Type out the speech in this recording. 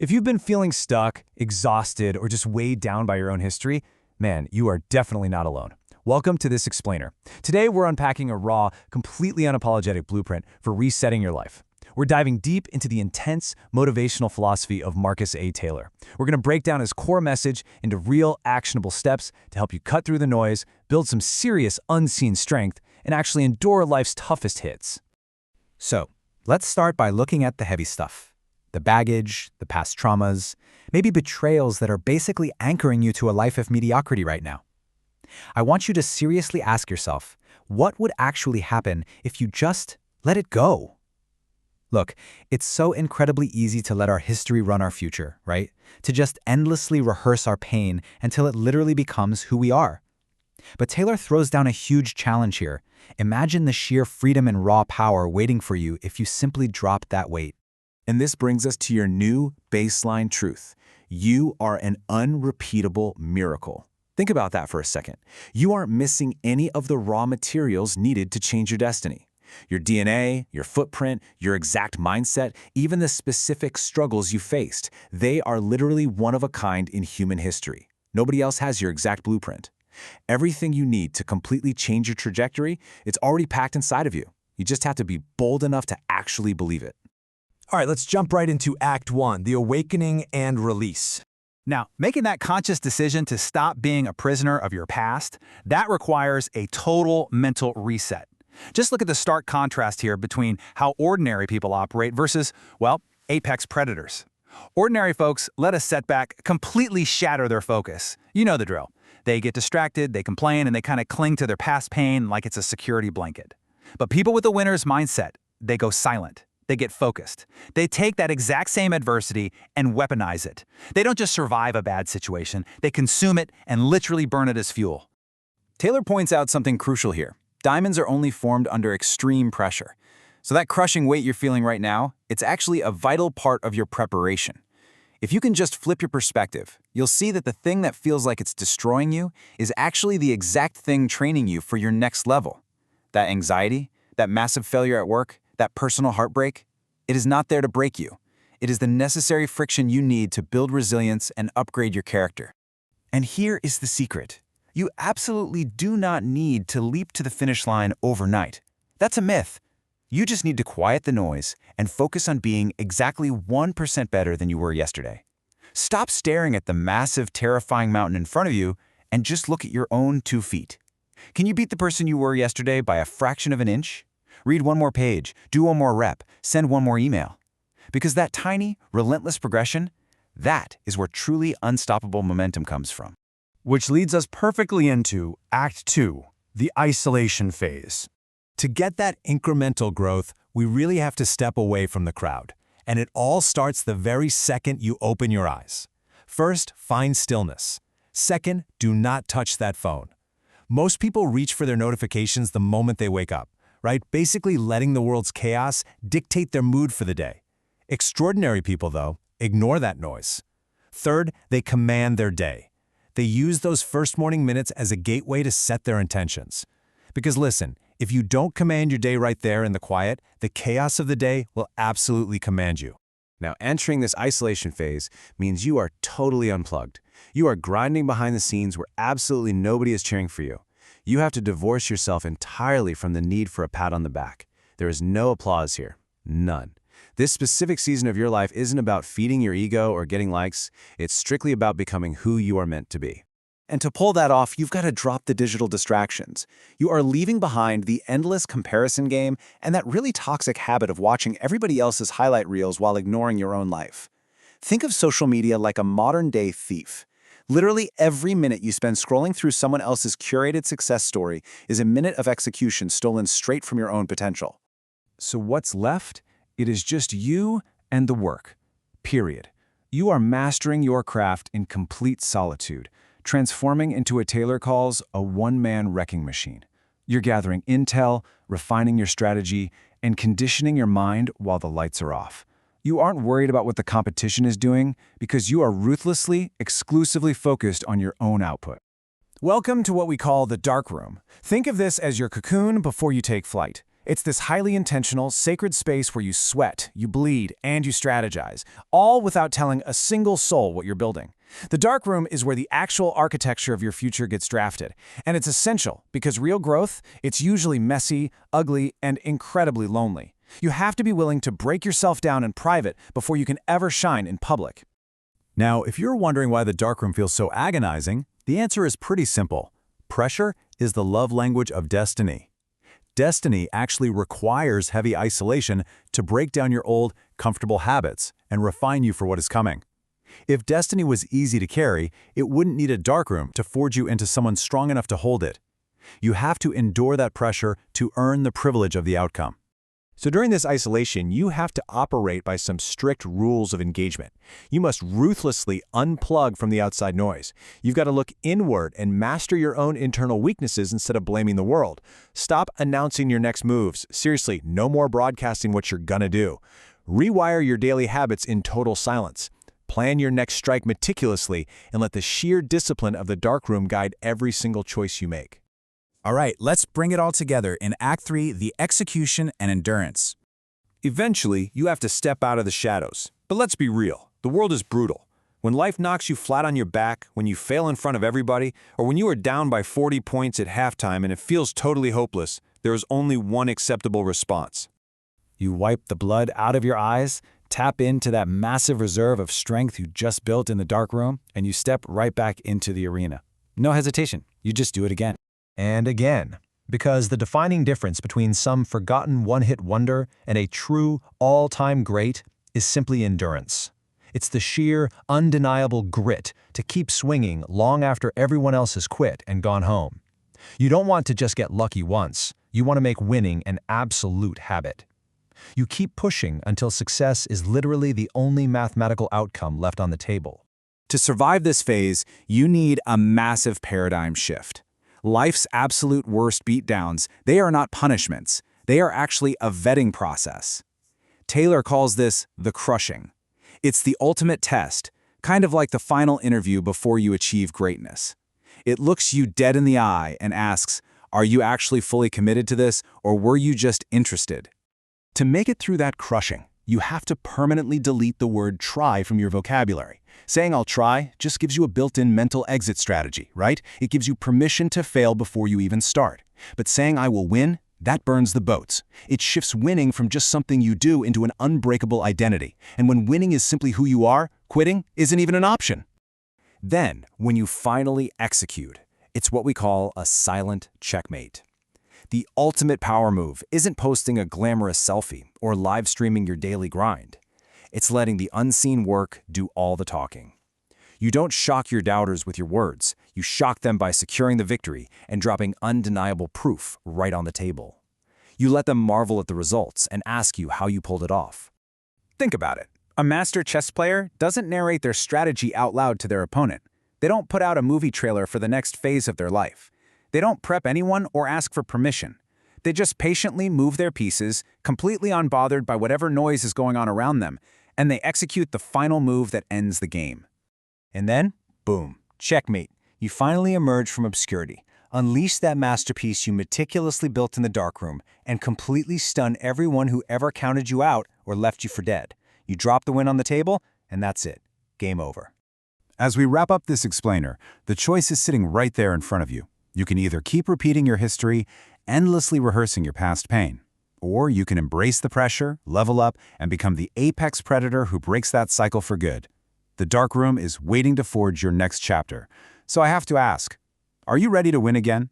If you've been feeling stuck, exhausted, or just weighed down by your own history, man, you are definitely not alone. Welcome to This Explainer. Today, we're unpacking a raw, completely unapologetic blueprint for resetting your life. We're diving deep into the intense, motivational philosophy of Marcus A. Taylor. We're going to break down his core message into real, actionable steps to help you cut through the noise, build some serious, unseen strength, and actually endure life's toughest hits. So, let's start by looking at the heavy stuff. The baggage, the past traumas, maybe betrayals that are basically anchoring you to a life of mediocrity right now. I want you to seriously ask yourself, what would actually happen if you just let it go? Look, it's so incredibly easy to let our history run our future, right? To just endlessly rehearse our pain until it literally becomes who we are. But Taylor throws down a huge challenge here. Imagine the sheer freedom and raw power waiting for you if you simply drop that weight. And this brings us to your new baseline truth. You are an unrepeatable miracle. Think about that for a second. You aren't missing any of the raw materials needed to change your destiny. Your DNA, your footprint, your exact mindset, even the specific struggles you faced, they are literally one of a kind in human history. Nobody else has your exact blueprint. Everything you need to completely change your trajectory, it's already packed inside of you. You just have to be bold enough to actually believe it. All right, let's jump right into Act 1, the awakening and release. Now, making that conscious decision to stop being a prisoner of your past, that requires a total mental reset. Just look at the stark contrast here between how ordinary people operate versus, well, apex predators. Ordinary folks let a setback completely shatter their focus. You know the drill. They get distracted, they complain, and they kind of cling to their past pain like it's a security blanket. But people with a winner's mindset, they go silent. They get focused. They take that exact same adversity and weaponize it. They don't just survive a bad situation, they consume it and literally burn it as fuel. Taylor points out something crucial here. Diamonds are only formed under extreme pressure. So that crushing weight you're feeling right now, it's actually a vital part of your preparation. If you can just flip your perspective, you'll see that the thing that feels like it's destroying you is actually the exact thing training you for your next level. That anxiety, that massive failure at work, that personal heartbreak, it is not there to break you. It is the necessary friction you need to build resilience and upgrade your character. And here is the secret. You absolutely do not need to leap to the finish line overnight. That's a myth. You just need to quiet the noise and focus on being exactly 1% better than you were yesterday. Stop staring at the massive, terrifying mountain in front of you and just look at your own 2 feet. Can you beat the person you were yesterday by a fraction of an inch? Read one more page, do one more rep, send one more email. Because that tiny, relentless progression, that is where truly unstoppable momentum comes from. Which leads us perfectly into Act 2, the isolation phase. To get that incremental growth, we really have to step away from the crowd. And it all starts the very second you open your eyes. First, find stillness. Second, do not touch that phone. Most people reach for their notifications the moment they wake up, right? Basically letting the world's chaos dictate their mood for the day. Extraordinary people, though, ignore that noise. Third, they command their day. They use those first morning minutes as a gateway to set their intentions. Because listen, if you don't command your day right there in the quiet, the chaos of the day will absolutely command you. Now, entering this isolation phase means you are totally unplugged. You are grinding behind the scenes where absolutely nobody is cheering for you. You have to divorce yourself entirely from the need for a pat on the back. There is no applause here. None. This specific season of your life isn't about feeding your ego or getting likes. It's strictly about becoming who you are meant to be. And to pull that off, you've got to drop the digital distractions. You are leaving behind the endless comparison game and that really toxic habit of watching everybody else's highlight reels while ignoring your own life. Think of social media like a modern-day thief. Literally every minute you spend scrolling through someone else's curated success story is a minute of execution stolen straight from your own potential. So what's left? It is just you and the work. Period. You are mastering your craft in complete solitude, transforming into what Taylor calls a one-man wrecking machine. You're gathering intel, refining your strategy, and conditioning your mind while the lights are off. You aren't worried about what the competition is doing because you are ruthlessly, exclusively focused on your own output. Welcome to what we call the dark room. Think of this as your cocoon before you take flight. It's this highly intentional, sacred space where you sweat, you bleed, and you strategize, all without telling a single soul what you're building. The dark room is where the actual architecture of your future gets drafted, and it's essential because real growth, it's usually messy, ugly, and incredibly lonely. You have to be willing to break yourself down in private before you can ever shine in public. Now, if you're wondering why the darkroom feels so agonizing, the answer is pretty simple. Pressure is the love language of destiny. Destiny actually requires heavy isolation to break down your old, comfortable habits and refine you for what is coming. If destiny was easy to carry, it wouldn't need a darkroom to forge you into someone strong enough to hold it. You have to endure that pressure to earn the privilege of the outcome. So during this isolation, you have to operate by some strict rules of engagement. You must ruthlessly unplug from the outside noise. You've got to look inward and master your own internal weaknesses instead of blaming the world. Stop announcing your next moves. Seriously, no more broadcasting what you're gonna do. Rewire your daily habits in total silence. Plan your next strike meticulously and let the sheer discipline of the darkroom guide every single choice you make. All right, let's bring it all together in Act 3, the execution and endurance. Eventually, you have to step out of the shadows. But let's be real, the world is brutal. When life knocks you flat on your back, when you fail in front of everybody, or when you are down by 40 points at halftime and it feels totally hopeless, there is only one acceptable response. You wipe the blood out of your eyes, tap into that massive reserve of strength you just built in the dark room, and you step right back into the arena. No hesitation, you just do it again. And again, because the defining difference between some forgotten one-hit wonder and a true, all-time great is simply endurance. It's the sheer, undeniable grit to keep swinging long after everyone else has quit and gone home. You don't want to just get lucky once. You want to make winning an absolute habit. You keep pushing until success is literally the only mathematical outcome left on the table. To survive this phase, you need a massive paradigm shift. Life's absolute worst beatdowns, they are not punishments. They are actually a vetting process. Taylor calls this the crushing. It's the ultimate test, kind of like the final interview before you achieve greatness. It looks you dead in the eye and asks, are you actually fully committed to this, or were you just interested? To make it through that crushing, you have to permanently delete the word try from your vocabulary. Saying I'll try just gives you a built-in mental exit strategy, right? It gives you permission to fail before you even start. But saying I will win, that burns the boats. It shifts winning from just something you do into an unbreakable identity. And when winning is simply who you are, quitting isn't even an option. Then, when you finally execute, it's what we call a silent checkmate. The ultimate power move isn't posting a glamorous selfie or live streaming your daily grind. It's letting the unseen work do all the talking. You don't shock your doubters with your words. You shock them by securing the victory and dropping undeniable proof right on the table. You let them marvel at the results and ask you how you pulled it off. Think about it. A master chess player doesn't narrate their strategy out loud to their opponent. They don't put out a movie trailer for the next phase of their life. They don't prep anyone or ask for permission. They just patiently move their pieces, completely unbothered by whatever noise is going on around them, and they execute the final move that ends the game. And then, boom, checkmate. You finally emerge from obscurity, unleash that masterpiece you meticulously built in the darkroom, and completely stun everyone who ever counted you out or left you for dead. You drop the win on the table, and that's it. Game over. As we wrap up this explainer, the choice is sitting right there in front of you. You can either keep repeating your history, endlessly rehearsing your past pain, or you can embrace the pressure, level up, and become the apex predator who breaks that cycle for good. The dark room is waiting to forge your next chapter. So I have to ask, are you ready to win again?